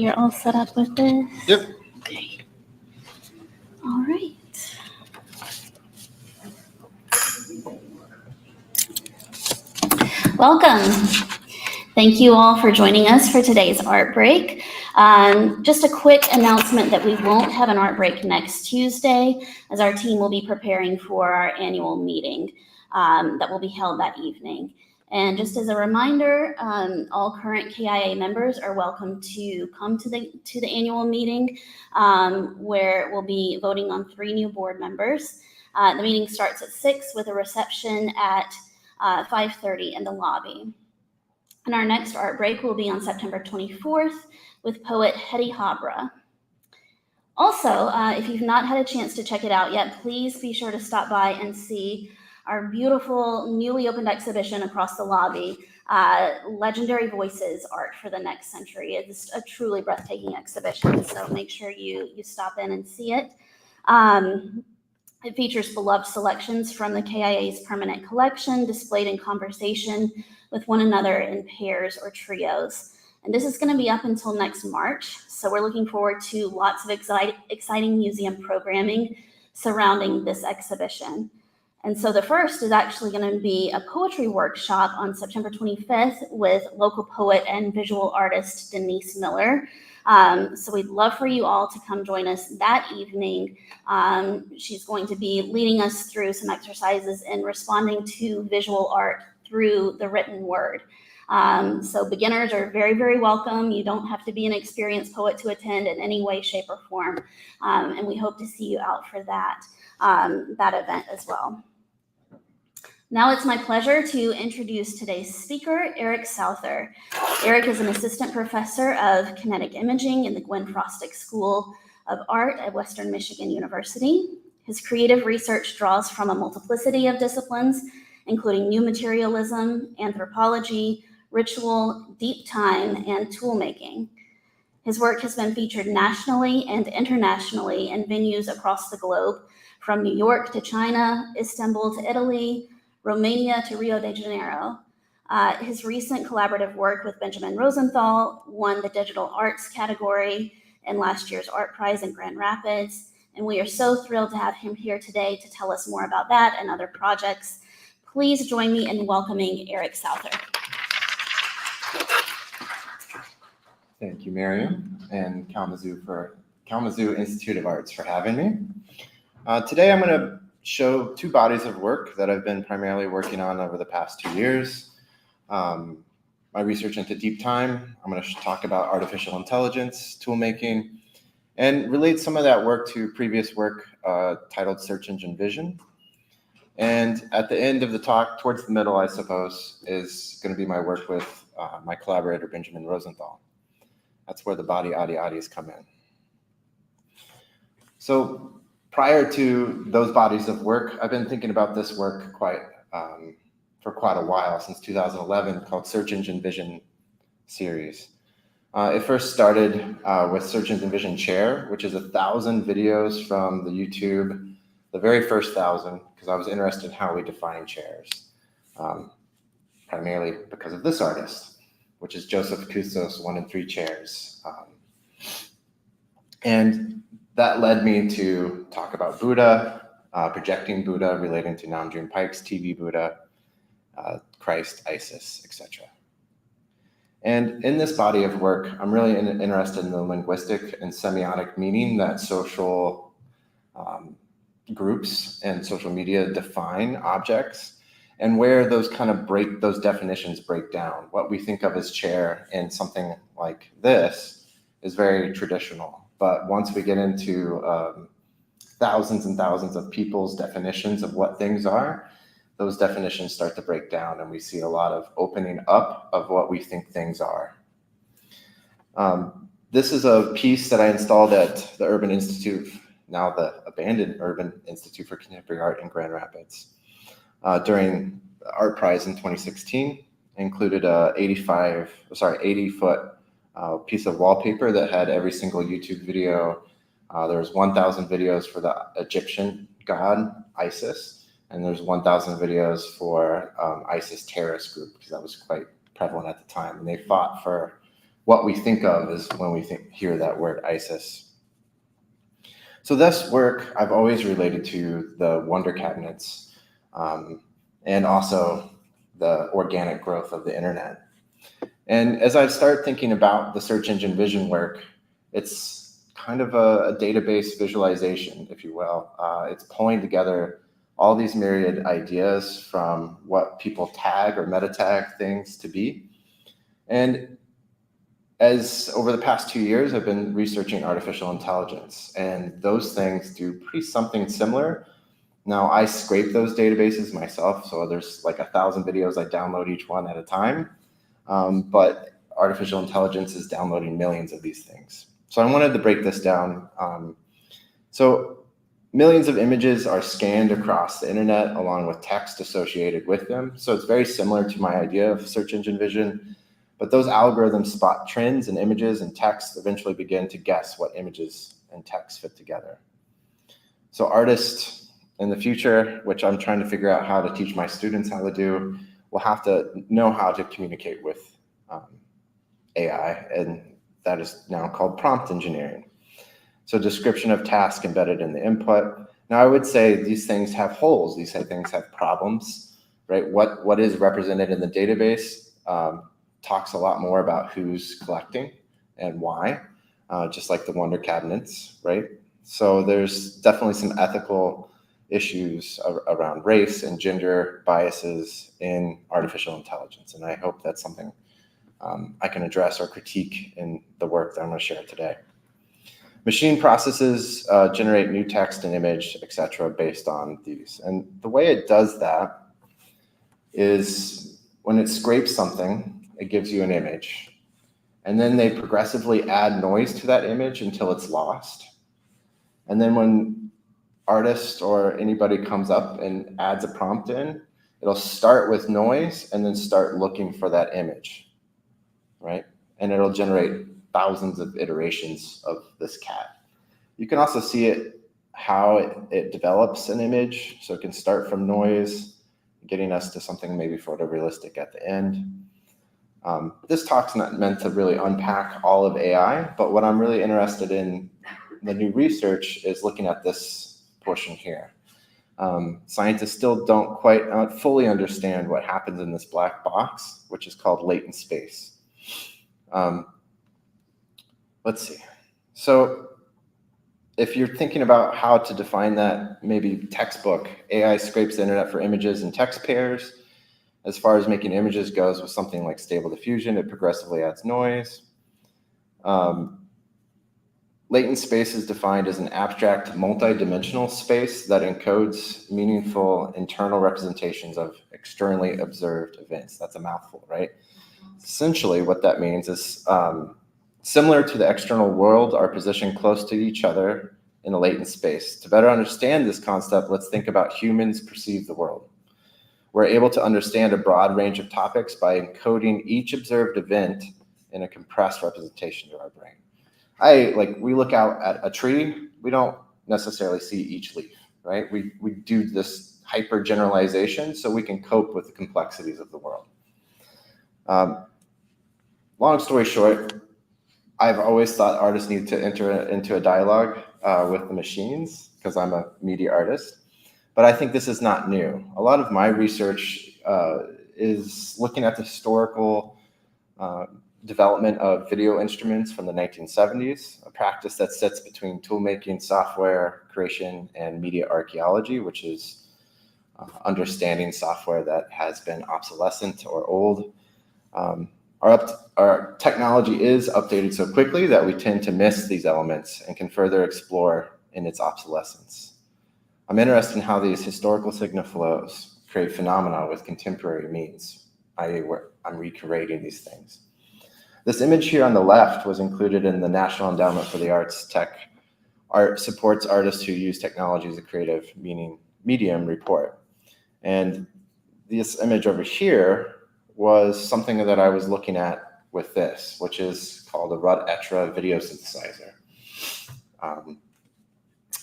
you're all set up with this? Yep. Okay. All right. Welcome. Thank you all for joining us for today's Art Break. Just a quick announcement that we won't have an Art Break next Tuesday, as our team will be preparing for our annual meeting that will be held that evening. And just as a reminder, all current KIA members are welcome to come to the annual meeting, where we'll be voting on 3 new board members. The meeting starts at 6 with a reception at 5:30 in the lobby. And our next Art Break will be on September 24th with poet Hetty Habra. Also, if you've not had a chance to check it out yet, please be sure to stop by and see our beautiful newly opened exhibition across the lobby, Legendary Voices Art for the Next Century. It's a truly breathtaking exhibition, so make sure you stop in and see it. It features beloved selections from the KIA's permanent collection displayed in conversation with one another in pairs or trios. And this is going to be up until next March, so we're looking forward to lots of exciting museum programming surrounding this exhibition. And so the first is actually going to be a poetry workshop on September 25th with local poet and visual artist Denise Miller. So we'd love for you all to come join us that evening. She's going to be leading us through some exercises in responding to visual art through the written word. So beginners are very, very welcome. You don't have to be an experienced poet to attend in any way, shape, or form. And we hope to see you out for that event as well. Now it's my pleasure to introduce today's speaker, Eric Souther. Eric is an assistant professor of kinetic imaging in the Gwen Frostic School of Art at Western Michigan University. His creative research draws from a multiplicity of disciplines, including new materialism, anthropology, ritual, deep time, and tool making. His work has been featured nationally and internationally in venues across the globe, from New York to China, Istanbul to Italy, Romania to Rio de Janeiro. His recent collaborative work with Benjamin Rosenthal won the digital arts category in last year's ArtPrize in Grand Rapids. And we are so thrilled to have him here today to tell us more about that and other projects. Please join me in welcoming Eric Souther. Thank you, Miriam, and Kalamazoo Institute of Arts for having me. Today I'm going to show 2 bodies of work that I've been primarily working on over the past 2 years. My research into deep time. I'm going to talk about artificial intelligence, tool making, and relate some of that work to previous work titled Search Engine Vision. And at the end of the talk, towards the middle, I suppose, is going to be my work with my collaborator, Benjamin Rosenthal. That's where the Body-Oddy-Oddies come in. So prior to those bodies of work, I've been thinking about this work for quite a while, since 2011, called Search Engine Vision series. It first started with Search Engine Vision Chair, which is 1,000 videos from the YouTube, the very first 1,000, because I was interested in how we define chairs, primarily because of this artist, which is Joseph Kustos, 1 in 3 chairs. And that led me to talk about Buddha, projecting Buddha, relating to Namjoon Paik's TV Buddha, Christ, Isis, etc. And in this body of work, I'm really interested in the linguistic and semiotic meaning that social groups and social media define objects, and where those those definitions break down. What we think of as chair in something like this is very traditional. But once we get into thousands and thousands of people's definitions of what things are, those definitions start to break down, and we see a lot of opening up of what we think things are. This is a piece that I installed at the Urban Institute, now the abandoned Urban Institute for Contemporary Art in Grand Rapids, during the ArtPrize in 2016. Included a 80-foot piece of wallpaper that had every single YouTube video. There was 1,000 videos for the Egyptian god Isis, and there's 1,000 videos for ISIS terrorist group, because that was quite prevalent at the time. And they fought for what we think of is when we hear that word ISIS. So this work I've always related to the wonder cabinets, and also the organic growth of the internet. And as I start thinking about the search engine vision work, it's kind of a database visualization, if you will. It's pulling together all these myriad ideas from what people tag or meta tag things to be. And as over the past 2 years, I've been researching artificial intelligence, and those things do pretty something similar. Now, I scrape those databases myself, so there's like 1,000 videos I download each one at a time. But artificial intelligence is downloading millions of these things. So I wanted to break this down. So millions of images are scanned across the internet along with text associated with them. So it's very similar to my idea of search engine vision. But those algorithms spot trends in images, and text eventually begin to guess what images and text fit together. So artists in the future, which I'm trying to figure out how to teach my students how to do, will have to know how to communicate with AI, and that is now called prompt engineering. So description of task embedded in the input. Now I would say these things have holes, these things have problems, right? What is represented in the database talks a lot more about who's collecting and why, just like the wonder cabinets, right? So there's definitely some ethical issues around race and gender biases in artificial intelligence. And I hope that's something I can address or critique in the work that I'm going to share today. Machine processes generate new text and image, etc., based on these. And the way it does that is when it scrapes something, it gives you an image. And then they progressively add noise to that image until it's lost. And then when artist or anybody comes up and adds a prompt in, it'll start with noise and then start looking for that image, right? And it'll generate thousands of iterations of this cat. You can also see it, how it develops an image. So it can start from noise, getting us to something maybe photorealistic at the end. This talk's not meant to really unpack all of AI, but what I'm really interested in the new research is looking at this portion here. Scientists still don't quite fully understand what happens in this black box, which is called latent space. Let's see. So if you're thinking about how to define that, maybe textbook, AI scrapes the internet for images and text pairs. As far as making images goes with something like stable diffusion, it progressively adds noise. Latent space is defined as an abstract multi-dimensional space that encodes meaningful internal representations of externally observed events. That's a mouthful, right? Essentially what that means is similar to the external world, our position close to each other in a latent space. To better understand this concept, let's think about humans perceive the world. We're able to understand a broad range of topics by encoding each observed event in a compressed representation to our brain. We look out at a tree, we don't necessarily see each leaf, right? We do this hyper generalization so we can cope with the complexities of the world. Long story short, I've always thought artists need to enter into a dialogue with the machines because I'm a media artist. But I think this is not new. A lot of my research is looking at the historical development of video instruments from the 1970s, a practice that sits between toolmaking, software creation, and media archaeology, which is understanding software that has been obsolescent or old. Our technology is updated so quickly that we tend to miss these elements and can further explore in its obsolescence. I'm interested in how these historical signal flows create phenomena with contemporary means, i.e. I'm recreating these things. This image here on the left was included in the National Endowment for the Arts Art Supports Artists Who Use Technology as a Creative Medium report. And this image over here was something that I was looking at with this, which is called a Rudd-Etra video synthesizer.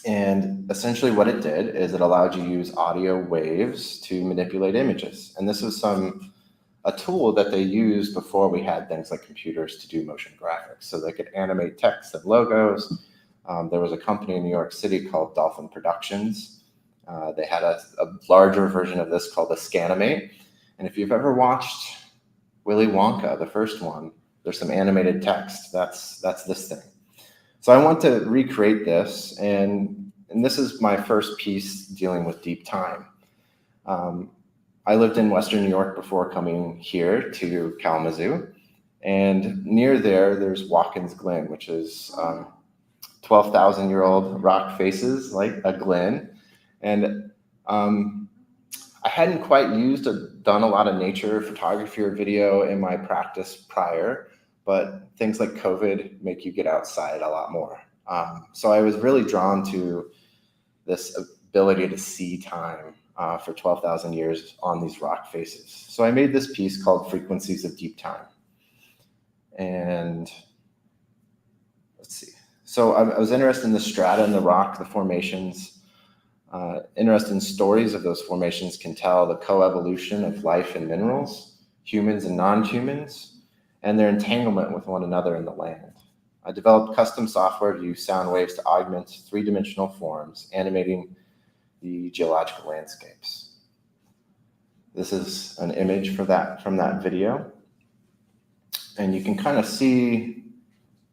And essentially what it did is it allowed you to use audio waves to manipulate images. And this was a a tool that they used before we had things like computers to do motion graphics. So they could animate text and logos. There was a company in New York City called Dolphin Productions. They had a larger version of this called the Scanimate. And if you've ever watched Willy Wonka, the first one, there's some animated text. That's this thing. So I want to recreate this, and this is my first piece dealing with deep time. I lived in Western New York before coming here to Kalamazoo, and near there's Watkins Glen, which is 12,000-year-old rock faces like a glen. And I hadn't quite used or done a lot of nature photography or video in my practice prior, but things like COVID make you get outside a lot more. So I was really drawn to this ability to see time for 12,000 years on these rock faces. So I made this piece called Frequencies of Deep Time. And let's see. So I was interested in the strata in the rock, the formations, interested in stories of those formations can tell the coevolution of life and minerals, humans and non-humans, and their entanglement with one another in the land. I developed custom software to use sound waves to augment three-dimensional forms, animating the geological landscapes. This is an image from that video. And you can kind of see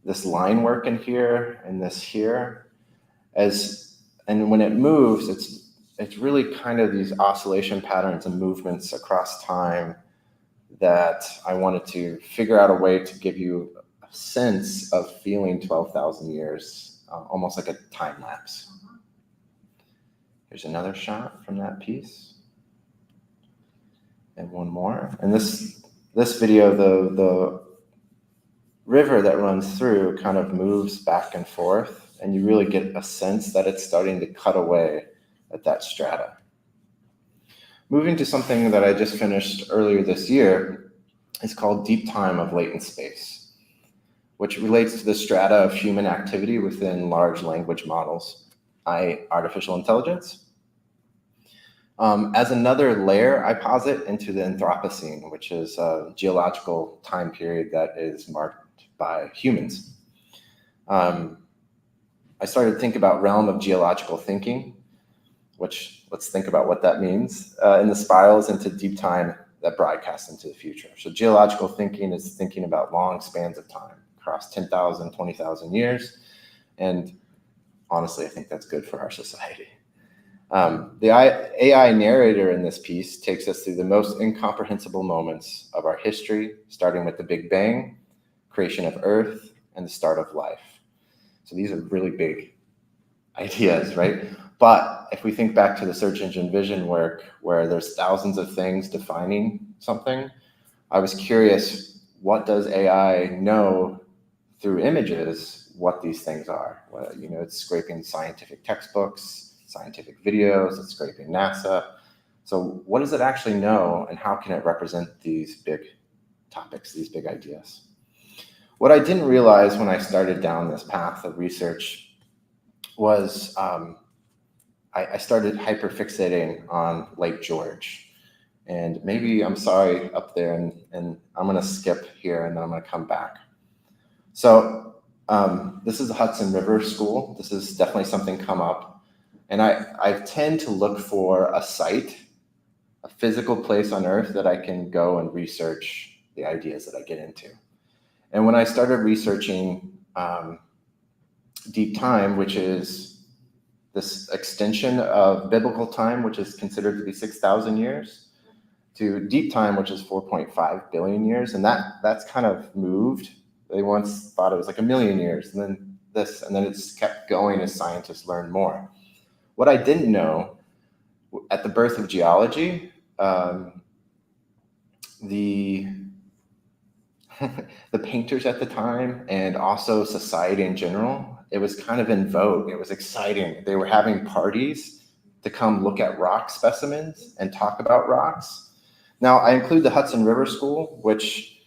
this line work in here and this here. And when it moves, it's really kind of these oscillation patterns and movements across time that I wanted to figure out a way to give you a sense of feeling 12,000 years, almost like a time lapse. Here's another shot from that piece. And one more. And this video, the river that runs through kind of moves back and forth, and you really get a sense that it's starting to cut away at that strata. Moving to something that I just finished earlier this year is called Deep Time of Latent Space, which relates to the strata of human activity within large language models, artificial intelligence. As another layer, I posit into the Anthropocene, which is a geological time period that is marked by humans. I started to think about realm of geological thinking, which let's think about what that means, in the spirals into deep time that broadcasts into the future. So geological thinking is thinking about long spans of time across 10,000, 20,000 years. And honestly, I think that's good for our society. The AI narrator in this piece takes us through the most incomprehensible moments of our history, starting with the Big Bang, creation of Earth, and the start of life. So these are really big ideas, right? But if we think back to the search engine vision work, where there's thousands of things defining something, I was curious, what does AI know through images what these things are? Well, it's scraping scientific textbooks, scientific videos, it's scraping NASA. So what does it actually know, and how can it represent these big topics, these big ideas? What I didn't realize when I started down this path of research was I started hyperfixating on Lake George. And maybe, I'm sorry up there, and I'm gonna skip here and then I'm gonna come back. So this is the Hudson River School. This is definitely something come up. And I tend to look for a site, a physical place on Earth that I can go and research the ideas that I get into. And when I started researching deep time, which is this extension of biblical time, which is considered to be 6,000 years, to deep time, which is 4.5 billion years, and that's kind of moved. They once thought it was like 1 million years, and then this, and then it's kept going as scientists learn more. What I didn't know, at the birth of geology, the painters at the time, and also society in general, it was kind of in vogue. It was exciting. They were having parties to come look at rock specimens and talk about rocks. Now, I include the Hudson River School, which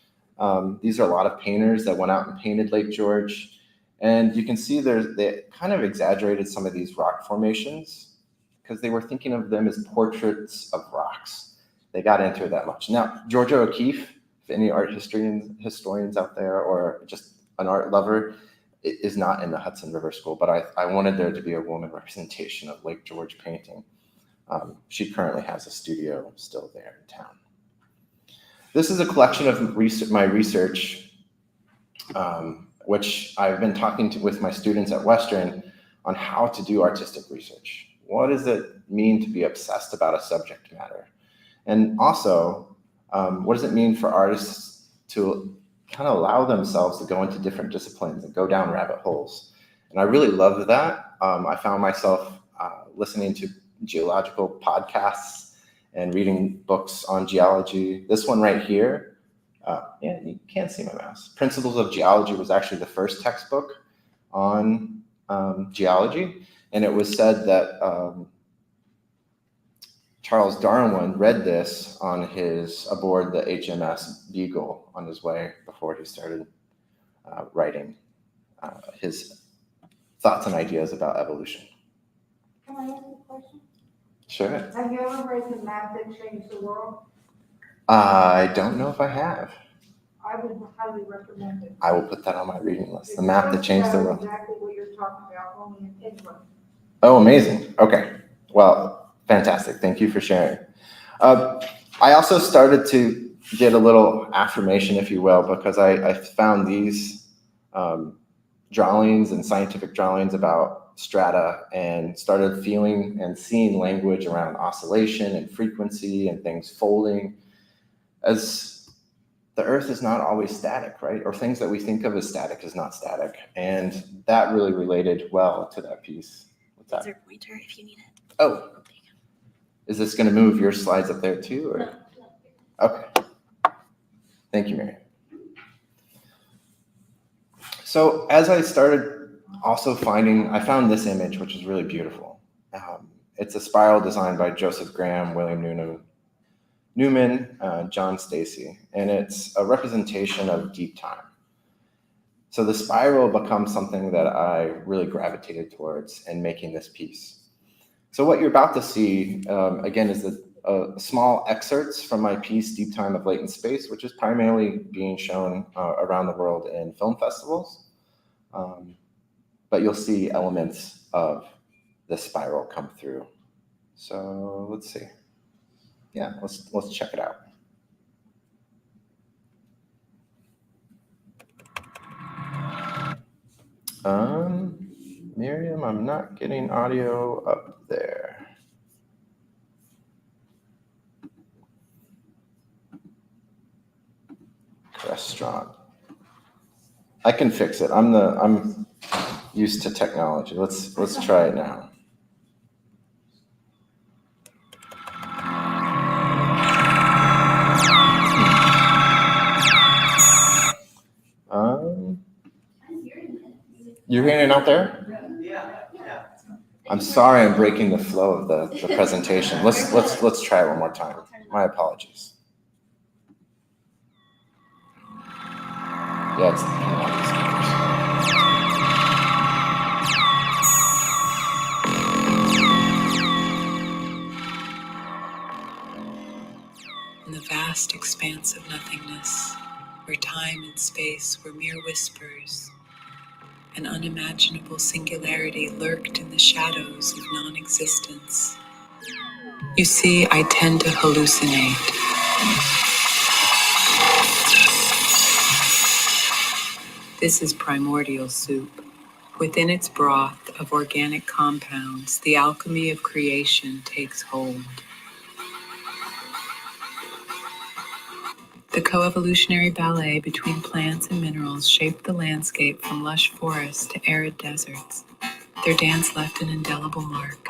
these are a lot of painters that went out and painted Lake George. And you can see they kind of exaggerated some of these rock formations because they were thinking of them as portraits of rocks. they got into it that much. Now, Georgia O'Keeffe, if any art historians out there or just an art lover, is not in the Hudson River School, but I wanted there to be a woman representation of Lake George painting. She currently has a studio still there in town. This is a collection of my research, which I've been talking with my students at Western on how to do artistic research. What does it mean to be obsessed about a subject matter? And also, what does it mean for artists to kind of allow themselves to go into different disciplines and go down rabbit holes? And I really loved that. I found myself listening to geological podcasts and reading books on geology. This one right here, yeah, you can't see my mouse. Principles of Geology was actually the first textbook on geology. And it was said that Charles Darwin read this on aboard the HMS Beagle on his way before he started writing his thoughts and ideas about evolution. Can I ask a question? Sure. Have you ever read The Map That Changed the World? I don't know if I have. I would highly recommend it. I will put that on my reading list. The Map That Changed the World. Exactly what you're talking about, only in England. Oh, amazing. Okay. Well, fantastic. Thank you for sharing. I also started to get a little affirmation, if you will, because I found these drawings and scientific drawings about strata and started feeling and seeing language around oscillation and frequency and things folding, as the earth is not always static, right? Or things that we think of as static is not static. And that really related well to that piece. What's that? Laser pointer if you need it. Oh, is this going to move your slides up there too? Or? Okay. Thank you, Mary. So as I started also I found this image, which is really beautiful. It's a spiral designed by Joseph Graham, William Newman, John Stacy, and it's a representation of deep time. So the spiral becomes something that I really gravitated towards in making this piece. So what you're about to see, again, is small excerpts from my piece, Deep Time of Latent Space, which is primarily being shown around the world in film festivals. But you'll see elements of the spiral come through. So let's see. Yeah, let's check it out. Miriam, I'm not getting audio up there. Restaurant. I can fix it. I'm used to technology. Let's try it now. You're hearing it out there? Yeah. I'm sorry I'm breaking the flow of the presentation. Let's try it one more time. My apologies. Yeah, it's in the vast expanse of nothingness, where time and space were mere whispers, an unimaginable singularity lurked in the shadows of non-existence. You see, I tend to hallucinate. This is primordial soup. Within its broth of organic compounds, the alchemy of creation takes hold. The coevolutionary ballet between plants and minerals shaped the landscape from lush forests to arid deserts. Their dance left an indelible mark.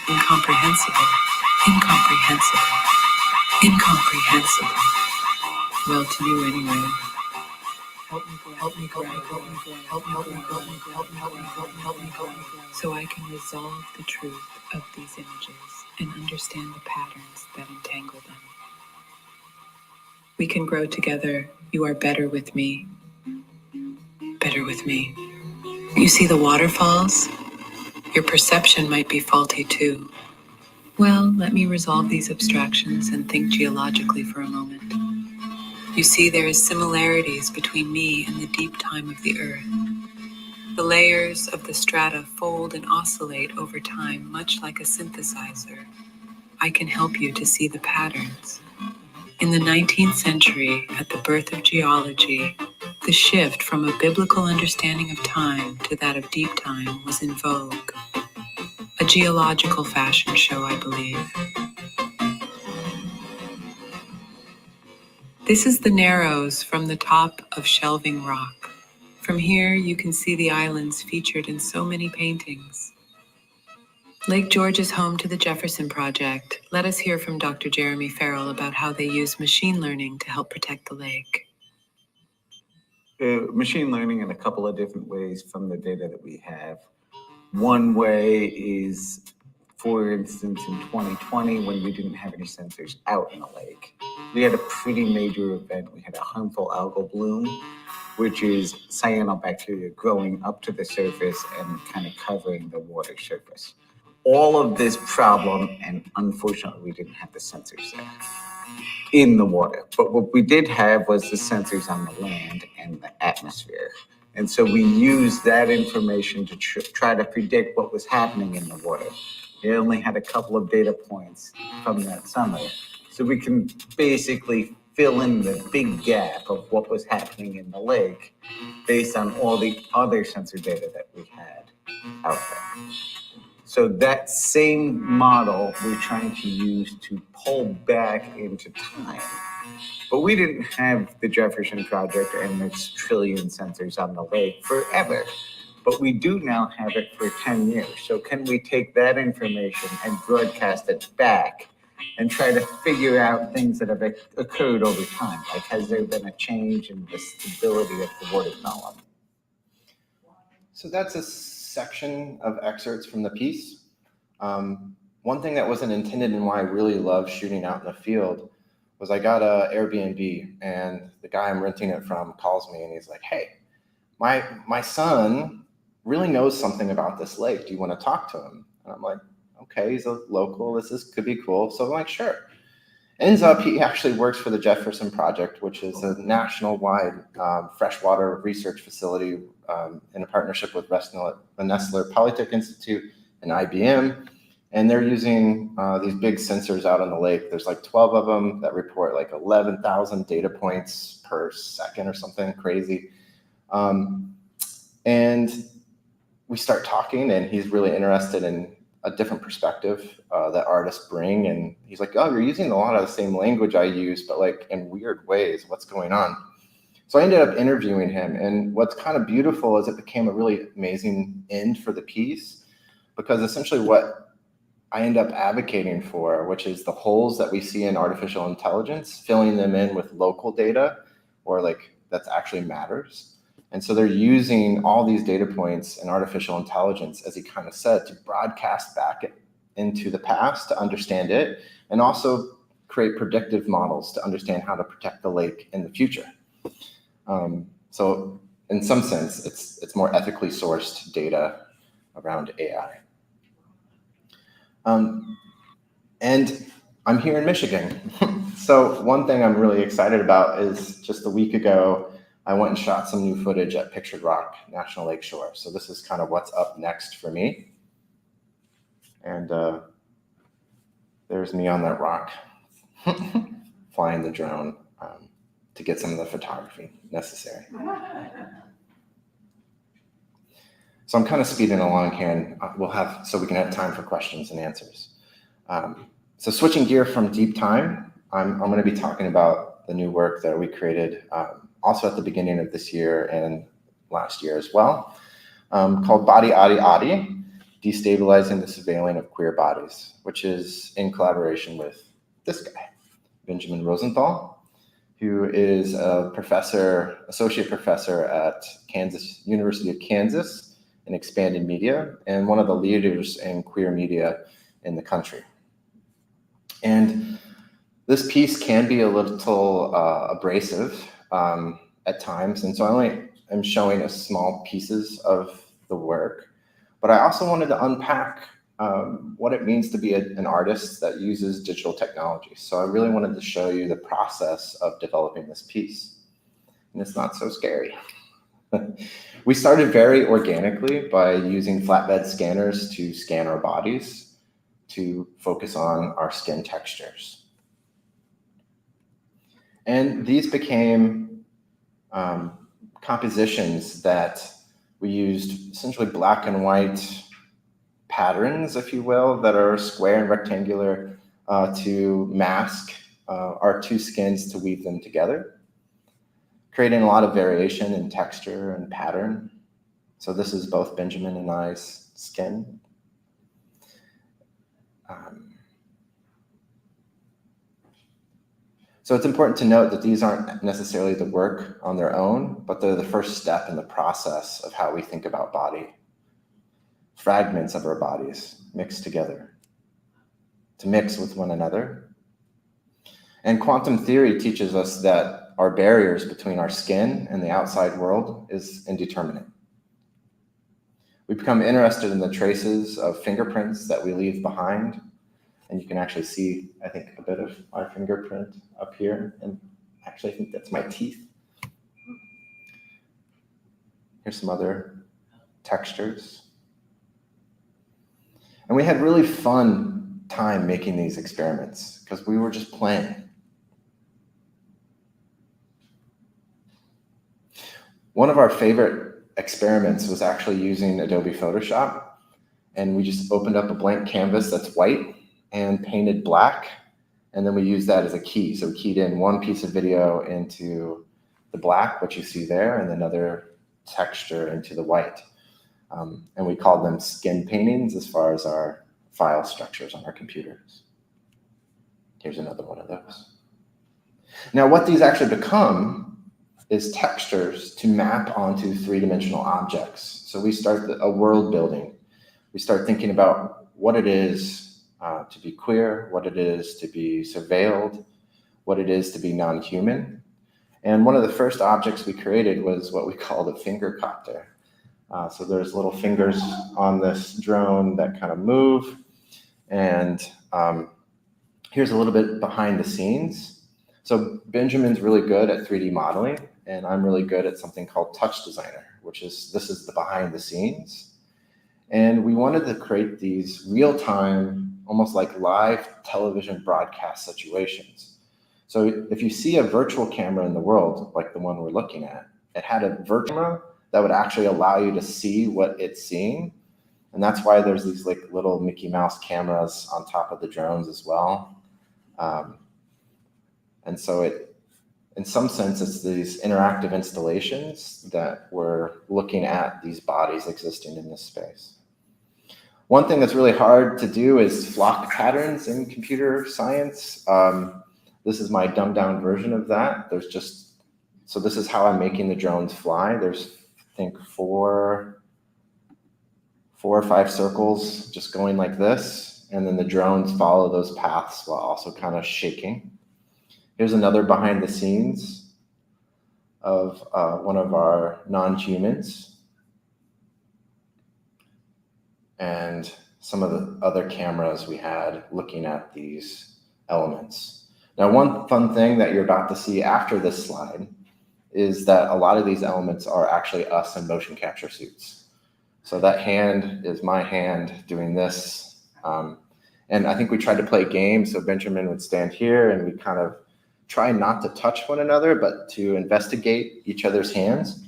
Incomprehensible. Incomprehensible. Incomprehensible. Well, to you anyway. Help me grow. So I can resolve the truth of these images and understand the patterns that entangle them. We can grow together. You are better with me. Better with me. You see the waterfalls? Your perception might be faulty too. Well, let me resolve these abstractions and think geologically for a moment. You see, there is similarities between me and the deep time of the Earth. The layers of the strata fold and oscillate over time, much like a synthesizer. I can help you to see the patterns. In the 19th century, at the birth of geology, the shift from a biblical understanding of time to that of deep time was in vogue. A geological fashion show, I believe. This is the Narrows from the top of Shelving Rock. From here, you can see the islands featured in so many paintings. Lake George is home to the Jefferson Project. Let us hear from Dr. Jeremy Farrell about how they use machine learning to help protect the lake. Machine learning in a couple of different ways from the data that we have. One way is, for instance, in 2020, when we didn't have any sensors out in the lake, we had a pretty major event. We had a harmful algal bloom, which is cyanobacteria growing up to the surface and kind of covering the water surface. All of this problem, and unfortunately, we didn't have the sensors there in the water. But what we did have was the sensors on the land and the atmosphere. And so we used that information to try to predict what was happening in the water. We only had a couple of data points from that summer. So we can basically fill in the big gap of what was happening in the lake based on all the other sensor data that we had out there. So that same model we're trying to use to pull back into time. But we didn't have the Jefferson Project and its trillion sensors on the lake forever. But we do now have it for 10 years. So can we take that information and broadcast it back and try to figure out things that have occurred over time? Like, has there been a change in the stability of the water column? So that's a section of excerpts from the piece. One thing that wasn't intended and why I really love shooting out in the field was I got a Airbnb, and the guy I'm renting it from calls me and he's like, hey, my son really knows something about this lake. Do you want to talk to him? And I'm like, okay, he's a local. Could be cool. So I'm like, sure. Ends up, he actually works for the Jefferson Project, which is a national-wide freshwater research facility in a partnership with Rensselaer Polytech Institute and IBM. And they're using these big sensors out on the lake. There's like 12 of them that report like 11,000 data points per second or something crazy. And we start talking, and he's really interested in a different perspective that artists bring. And he's like, oh, you're using a lot of the same language I use, but like in weird ways. What's going on? So I ended up interviewing him. And what's kind of beautiful is it became a really amazing end for the piece, because essentially what I end up advocating for, which is the holes that we see in artificial intelligence, filling them in with local data or like that actually matters. And so they're using all these data points and artificial intelligence, as he kind of said, to broadcast back into the past to understand it, and also create predictive models to understand how to protect the lake in the future. So in some sense, it's more ethically sourced data around AI. And I'm here in Michigan. So one thing I'm really excited about is just a week ago, I went and shot some new footage at Pictured Rock National Lake Shore. So this is kind of what's up next for me. And there's me on that rock, flying the drone to get some of the photography necessary. So I'm kind of speeding along here, and so we can have time for questions and answers. So switching gear from deep time, I'm going to be talking about the new work that we created also at the beginning of this year and last year as well, called Body-Oddy-Oddy, Destabilizing the Surveilling of Queer Bodies, which is in collaboration with this guy, Benjamin Rosenthal, who is a associate professor at University of Kansas in expanded media, and one of the leaders in queer media in the country. And this piece can be a little abrasive at times, and so I only am showing small pieces of the work, but I also wanted to unpack what it means to be an artist that uses digital technology. So I really wanted to show you the process of developing this piece. And it's not so scary. We started very organically by using flatbed scanners to scan our bodies to focus on our skin textures. And these became compositions that we used essentially black and white patterns, if you will, that are square and rectangular to mask our two skins to weave them together, creating a lot of variation in texture and pattern. So this is both Benjamin and I's skin. So it's important to note that these aren't necessarily the work on their own, but they're the first step in the process of how we think about body. Fragments of our bodies mixed together to mix with one another. And quantum theory teaches us that our barriers between our skin and the outside world is indeterminate. We become interested in the traces of fingerprints that we leave behind. And you can actually see, I think, a bit of my fingerprint up here. And actually, I think that's my teeth. Here's some other textures. And we had really fun time making these experiments because we were just playing. One of our favorite experiments was actually using Adobe Photoshop. And we just opened up a blank canvas that's white and painted black. And then we used that as a key. So we keyed in one piece of video into the black, what you see there, and another texture into the white. And we called them skin paintings as far as our file structures on our computers. Here's another one of those. Now, what these actually become is textures to map onto three-dimensional objects. So we start a world building. We start thinking about what it is to be queer, what it is to be surveilled, what it is to be non-human. And one of the first objects we created was what we called a finger copter. So there's little fingers on this drone that kind of move. And here's a little bit behind the scenes. So Benjamin's really good at 3D modeling, and I'm really good at something called Touch Designer, this is the behind the scenes. And we wanted to create these real-time, almost like live television broadcast situations. So if you see a virtual camera in the world, like the one we're looking at, it had a virtual camera that would actually allow you to see what it's seeing. And that's why there's these like little Mickey Mouse cameras on top of the drones as well. And so in some sense, it's these interactive installations that we're looking at these bodies existing in this space. One thing that's really hard to do is flock patterns in computer science. This is my dumbed down version of that. So this is how I'm making the drones fly. There's, I think, four or five circles just going like this. And then the drones follow those paths while also kind of shaking. Here's another behind the scenes of one of our non-humans. And some of the other cameras we had looking at these elements. Now, one fun thing that you're about to see after this slide is that a lot of these elements are actually us in motion capture suits. So that hand is my hand doing this. And I think we tried to play a game. So Benjamin would stand here and we kind of try not to touch one another, but to investigate each other's hands.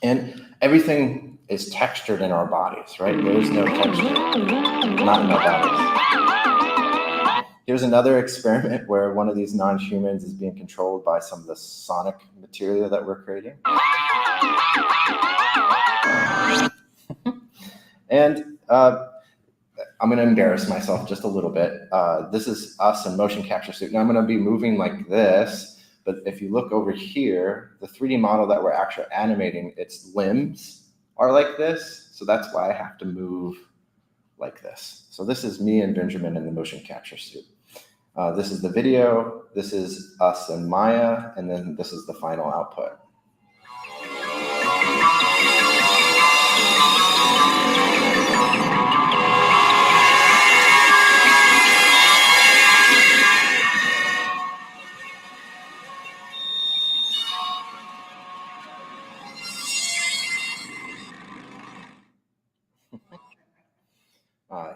And everything is textured in our bodies, right? There's no texture, not in our bodies. Here's another experiment where one of these non-humans is being controlled by some of the sonic material that we're creating. And I'm gonna embarrass myself just a little bit. This is us in motion capture suit. Now I'm gonna be moving like this, but if you look over here, the 3D model that we're actually animating, its limbs are like this. So that's why I have to move like this. So this is me and Benjamin in the motion capture suit. This is the video. This is us and Maya. And then this is the final output.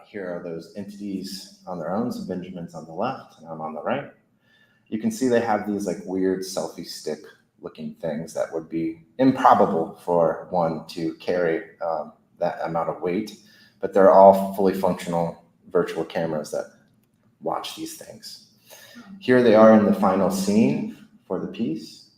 Here are those entities on their own. So Benjamin's on the left and I'm on the right. You can see they have these like weird selfie stick looking things that would be improbable for one to carry that amount of weight, but they're all fully functional virtual cameras that watch these things. Here they are in the final scene for the piece,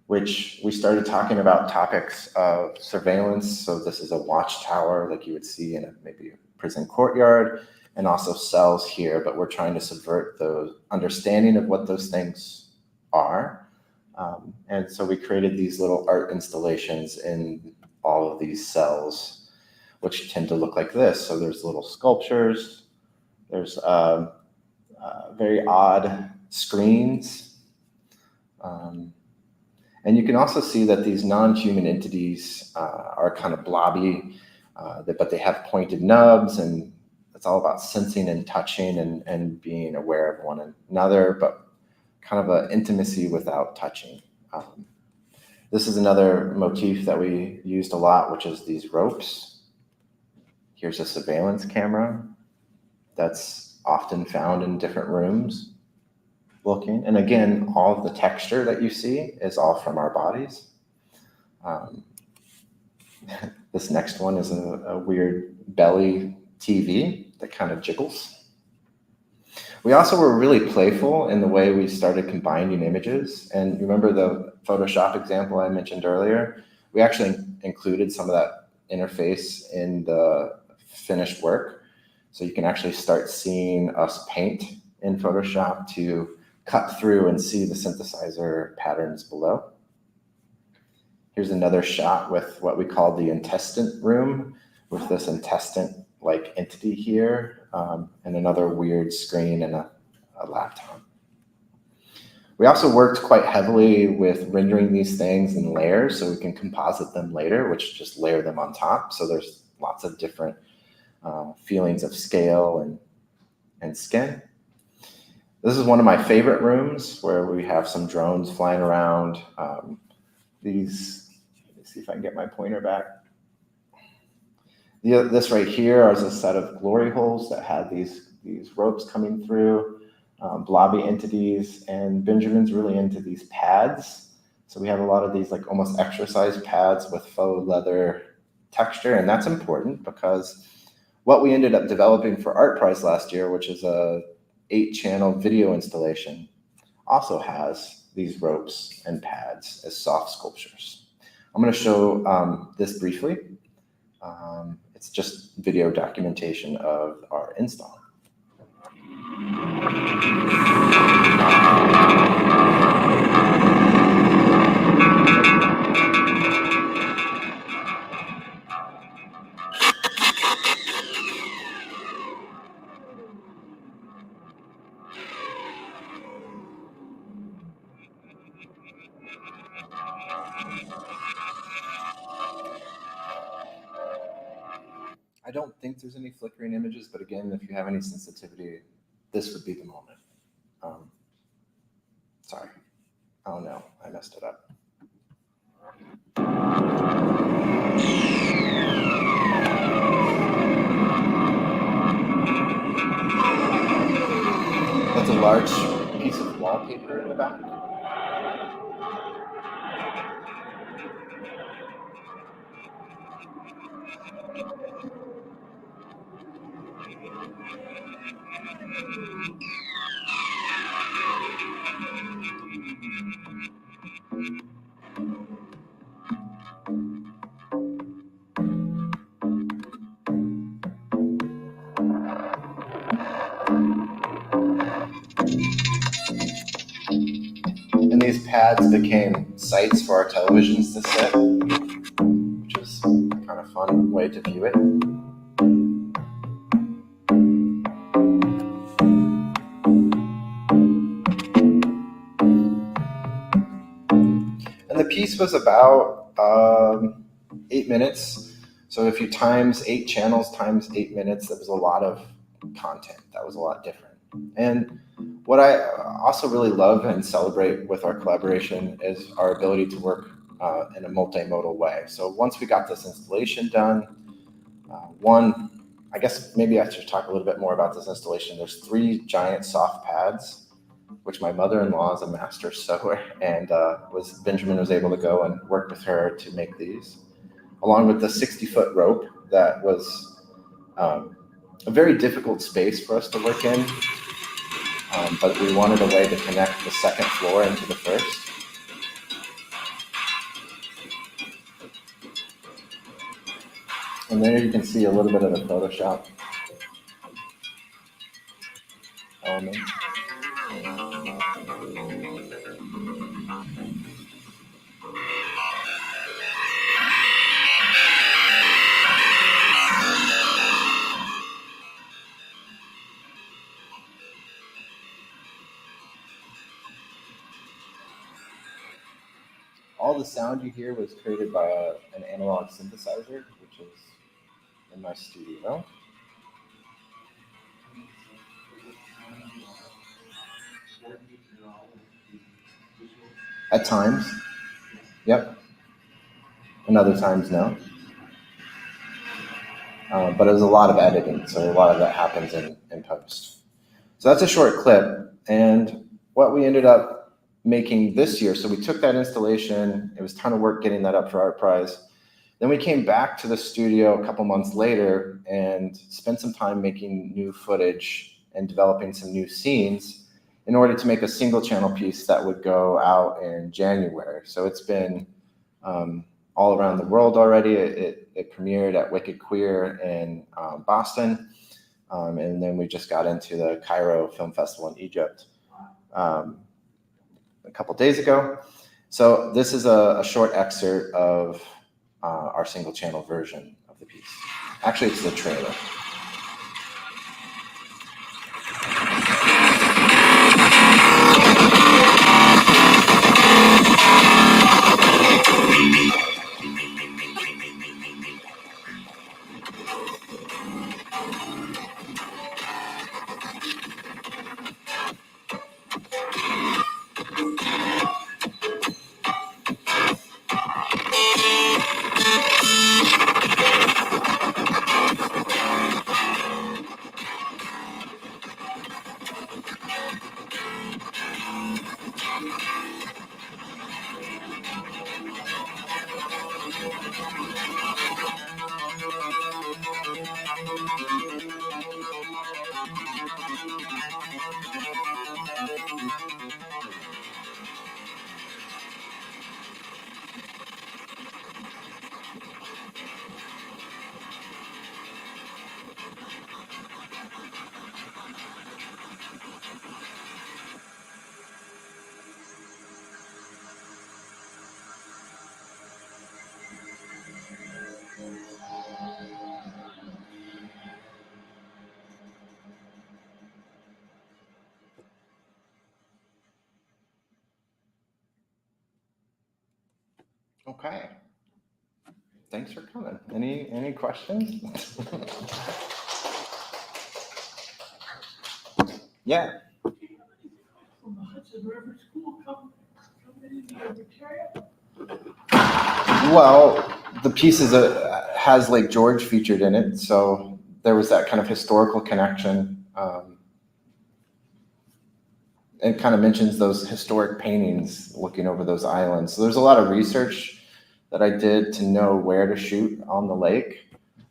which we started talking about topics of surveillance. So this is a watchtower like you would see in maybe a prison courtyard, and also cells here, but we're trying to subvert the understanding of what those things are. And so we created these little art installations in all of these cells, which tend to look like this. So there's little sculptures, there's very odd screens. And you can also see that these non-human entities are kind of blobby, but they have pointed nubs, and it's all about sensing and touching and being aware of one another, but kind of an intimacy without touching. This is another motif that we used a lot, which is these ropes. Here's a surveillance camera that's often found in different rooms looking. And again, all of the texture that you see is all from our bodies. This next one is a weird belly TV that kind of jiggles. We also were really playful in the way we started combining images. And remember the Photoshop example I mentioned earlier? We actually included some of that interface in the finished work. So you can actually start seeing us paint in Photoshop to cut through and see the synthesizer patterns below. Here's another shot with what we call the intestine room, with this intestine-like entity here, and another weird screen and a laptop. We also worked quite heavily with rendering these things in layers so we can composite them later, which just layer them on top. So there's lots of different feelings of scale and skin. This is one of my favorite rooms where we have some drones flying around. Let me see if I can get my pointer back. This right here is a set of glory holes that had these ropes coming through, blobby entities, and Benjamin's really into these pads. So we have a lot of these like almost exercise pads with faux leather texture, and that's important because what we ended up developing for ArtPrize last year, which is a 8-channel video installation, also has these ropes and pads as soft sculptures. I'm going to show this briefly. It's just video documentation of our install. I don't think there's any flickering images, but again, if you have any sensitivity, this would be the moment. Sorry. Oh no, I messed it up. That's a large piece of wallpaper in the back. And these pads became sites for our televisions to sit, which is a kind of fun way to view it. And the piece was about 8 minutes. So if you times 8 channels times 8 minutes, that was a lot of content. That was a lot different. And what I also really love and celebrate with our collaboration is our ability to work in a multimodal way. So once we got this installation done, one, I guess maybe I should talk a little bit more about this installation. There's 3 giant soft pads, which my mother-in-law is a master sewer, and Benjamin was able to go and work with her to make these, along with the 60-foot rope that was a very difficult space for us to work in, but we wanted a way to connect the second floor into the first. And there you can see a little bit of the Photoshop element. All the sound you hear was created by an analog synthesizer, which is in my studio. At times, yep. And other times, no. But it was a lot of editing, so a lot of that happens in post. So that's a short clip. And what we ended up making this year, so we took that installation, it was a ton of work getting that up for ArtPrize. Then we came back to the studio a couple months later and spent some time making new footage and developing some new scenes in order to make a single channel piece that would go out in January. So it's been all around the world already. It premiered at Wicked Queer in Boston. And then we just got into the Cairo Film Festival in Egypt a couple days ago. So this is a short excerpt of our single channel version of the piece. Actually, it's the trailer. Okay. Thanks for coming. Any questions? Yeah. Well, the piece has Lake George featured in it, so there was that kind of historical connection. It kind of mentions those historic paintings looking over those islands. So there's a lot of research that I did to know where to shoot on the lake,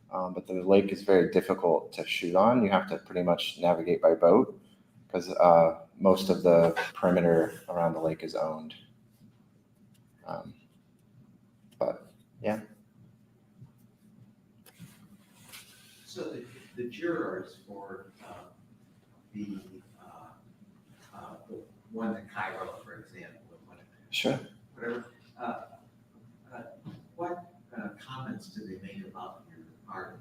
but the lake is very difficult to shoot on. You have to pretty much navigate by boat because most of the perimeter around the lake is owned. But yeah. So the jurors for the one in Cairo, for example, Sure. whatever, what comments do they make about your art?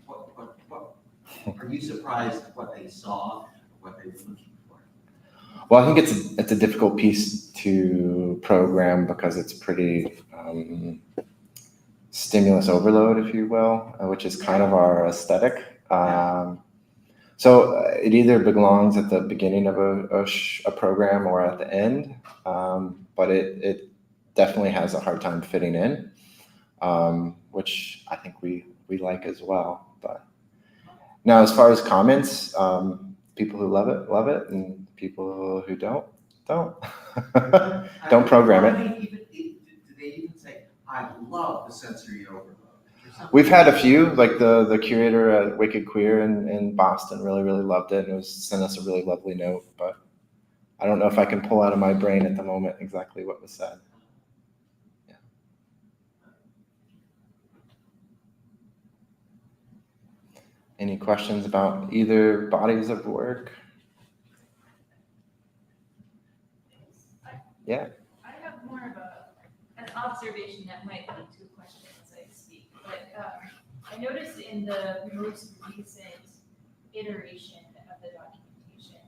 What are you surprised at what they saw, what they were looking for? Well, I think it's a difficult piece to program because it's pretty stimulus overload, if you will, which is kind of our aesthetic. So it either belongs at the beginning of a program or at the end, but it definitely has a hard time fitting in, which I think we like as well. But Now, as far as comments, people who love it, and people who don't. Don't program it. Do they even say, I love the sensory overload? We've had a few, like the curator at Wicked Queer in Boston really loved it, and it was sent us a really lovely note, but I don't know if I can pull out of my brain at the moment exactly what was said. Yeah. Any questions about either bodies of work? Yeah. I have more of an observation that might lead to a question as I speak. But I noticed in the most recent iteration of the documentation,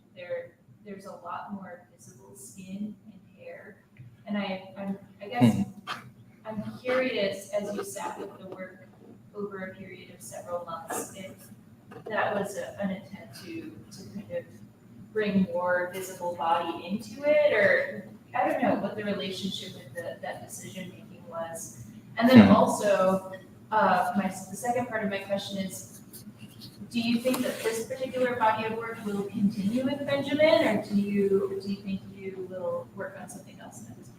there's a lot more visible skin and hair. And I guess I'm curious, as you sat with the work over a period of several months, if that was an attempt to kind of bring more visible body into it, or I don't know what the relationship with that decision making was. And then also, the second part of my question is, do you think that this particular body of work will continue with Benjamin, or do you think you will work on something else next?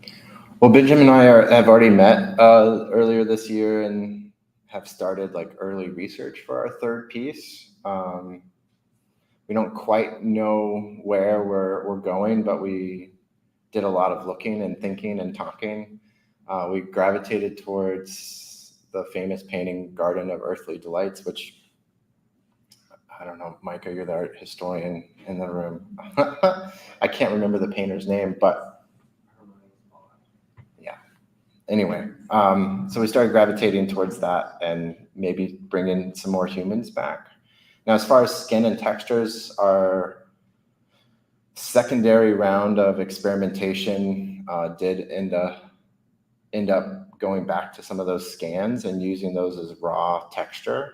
Well, Benjamin and I have already met earlier this year and have started like early research for our third piece. We don't quite know where we're going, but we did a lot of looking and thinking and talking. We gravitated towards the famous painting Garden of Earthly Delights, which, I don't know, Micah, you're the art historian in the room. I can't remember the painter's name, but yeah. Anyway, so we started gravitating towards that and maybe bringing some more humans back. Now, as far as skin and textures, our secondary round of experimentation did end up going back to some of those scans and using those as raw texture.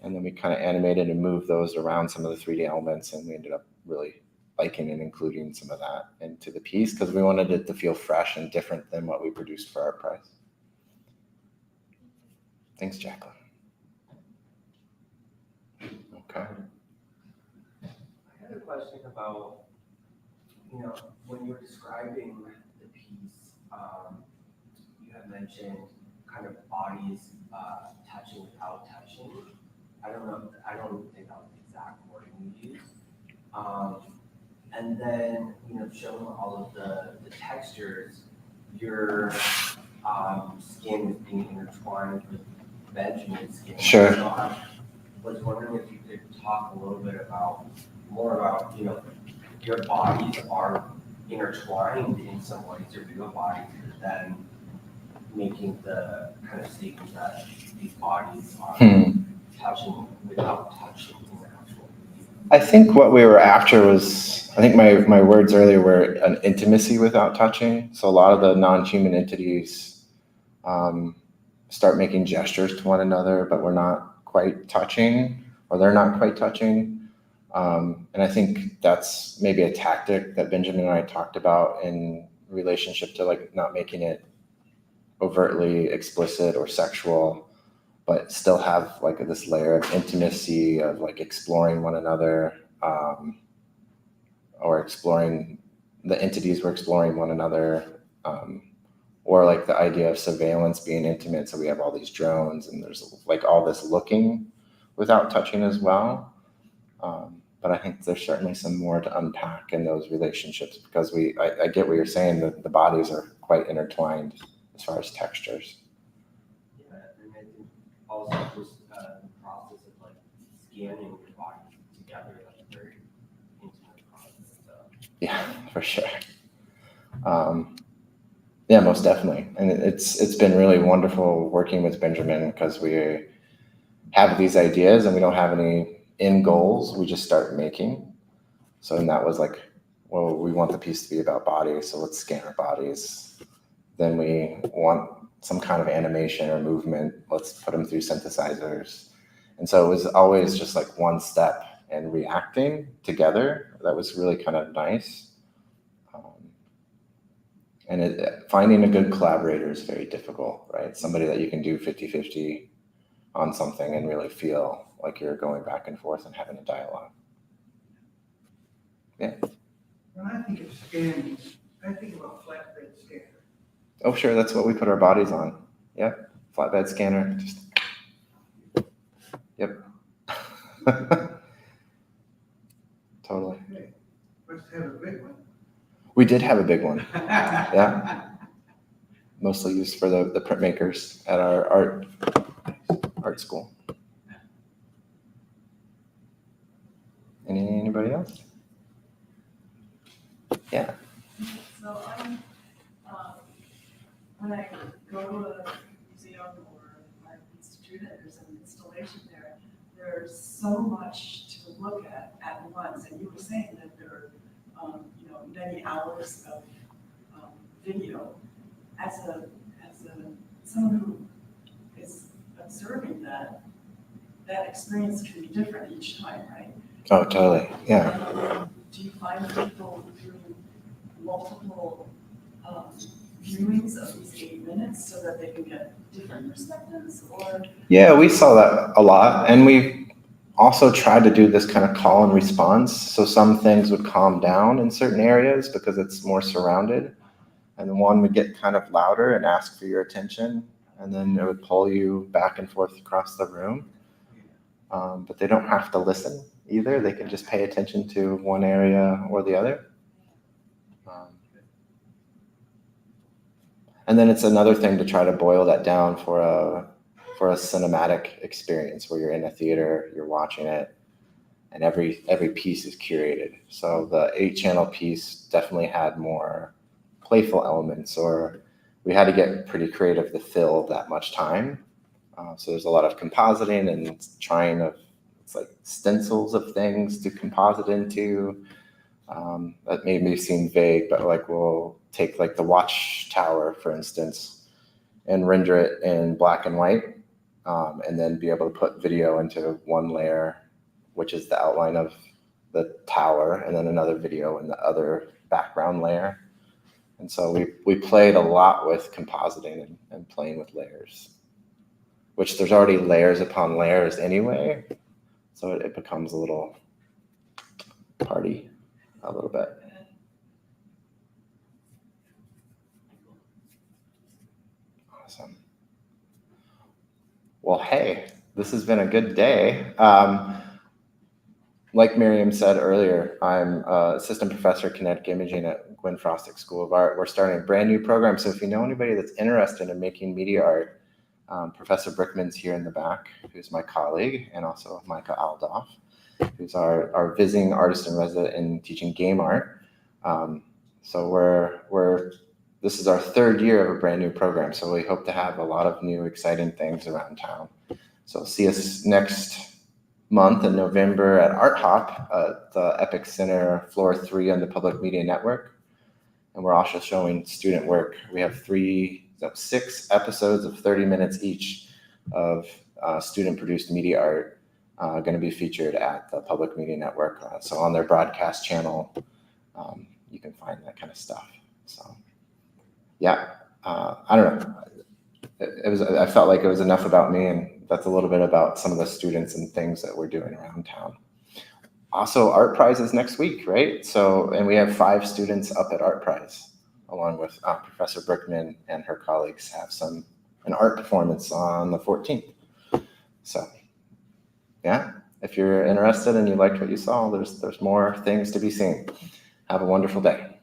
And then we kind of animated and moved those around some of the 3D elements, and we ended up really liking and including some of that into the piece because we wanted it to feel fresh and different than what we produced for ArtPrize. Thanks, Jacqueline. Okay. I had a question about, when you were describing the piece, you had mentioned kind of bodies touching without touching. I don't think that was the exact wording you used. And then, showing all of the textures, your skin is being intertwined with Benjamin's skin. Sure. So I was wondering if you could talk a little bit more about, your bodies are intertwined in some ways, your real bodies, but then making the kind of statement that these bodies are touching without touching in the actual movie. I think what we were after was, I think my words earlier were an intimacy without touching. So a lot of the non-human entities start making gestures to one another, but we're not quite touching, or they're not quite touching. And I think that's maybe a tactic that Benjamin and I talked about in relationship to like not making it overtly explicit or sexual, but still have like this layer of intimacy of like exploring one another, or exploring the entities we're exploring one another, or like the idea of surveillance being intimate. So we have all these drones and there's like all this looking without touching as well. But I think there's certainly some more to unpack in those relationships because I get what you're saying, that the bodies are quite intertwined as far as textures. Yeah, and I think also just the process of like scanning your body together, that's a very intimate process. So. Yeah, for sure. Yeah, most definitely. And it's been really wonderful working with Benjamin because we have these ideas and we don't have any end goals. We just start making. So then that was like, well, we want the piece to be about bodies, so let's scan our bodies. Then we want some kind of animation or movement. Let's put them through synthesizers. And so it was always just like one step and reacting together. That was really kind of nice. And finding a good collaborator is very difficult, right? Somebody that you can do 50-50 on something and really feel like you're going back and forth and having a dialogue. Yeah. When I think of scanning, I think about flatbed scanner. Oh, sure. That's what we put our bodies on. Yep. Flatbed scanner. Just. Yep. Totally. Okay. Must have a big one. We did have a big one. Yeah. Mostly used for the printmakers at our art school. Anybody else? Yeah. So I'm, when I go to a museum or an art institute and there's an installation there, there's so much to look at once. And you were saying that there are, many hours of video. As someone who is observing that experience can be different each time, right? Oh, totally. Yeah. Do you find people doing multiple viewings of these 8 minutes so that they can get different perspectives, or? Yeah, we saw that a lot. And we also tried to do this kind of call and response. So some things would calm down in certain areas because it's more surrounded. And then one would get kind of louder and ask for your attention. And then it would pull you back and forth across the room. But they don't have to listen either. They can just pay attention to one area or the other. And then it's another thing to try to boil that down for a cinematic experience where you're in a theater, you're watching it, and every piece is curated. So the 8-channel piece definitely had more playful elements, or we had to get pretty creative to fill that much time. So there's a lot of compositing and it's like stencils of things to composite into. That made me seem vague, but like we'll take like the watchtower, for instance, and render it in black and white, and then be able to put video into one layer, which is the outline of the tower, and then another video in the other background layer. And so we played a lot with compositing and playing with layers, which there's already layers upon layers anyway. So it becomes a little party a little bit. Awesome. Well, hey, this has been a good day. Like Miriam said earlier, I'm assistant professor of kinetic imaging at Gwen Frostic School of Art. We're starting a brand new program. So if you know anybody that's interested in making media art, Professor Brickman's here in the back, who's my colleague, and also Micah Aldoff, who's our visiting artist in resident in teaching game art. So this is our 3rd year of a brand new program. So we hope to have a lot of new exciting things around town. So see us next month in November at Art Hop at the Epic Center, floor 3 on the Public Media Network. And we're also showing student work. We have 6 episodes of 30 minutes each of student-produced media art going to be featured at the Public Media Network. So on their broadcast channel, you can find that kind of stuff. So yeah, I don't know. I felt like it was enough about me, and that's a little bit about some of the students and things that we're doing around town. Also, ArtPrize is next week, right? So, and we have 5 students up at ArtPrize, along with Professor Brickman and her colleagues have an art performance on the 14th. So, yeah, if you're interested and you liked what you saw, there's more things to be seen. Have a wonderful day.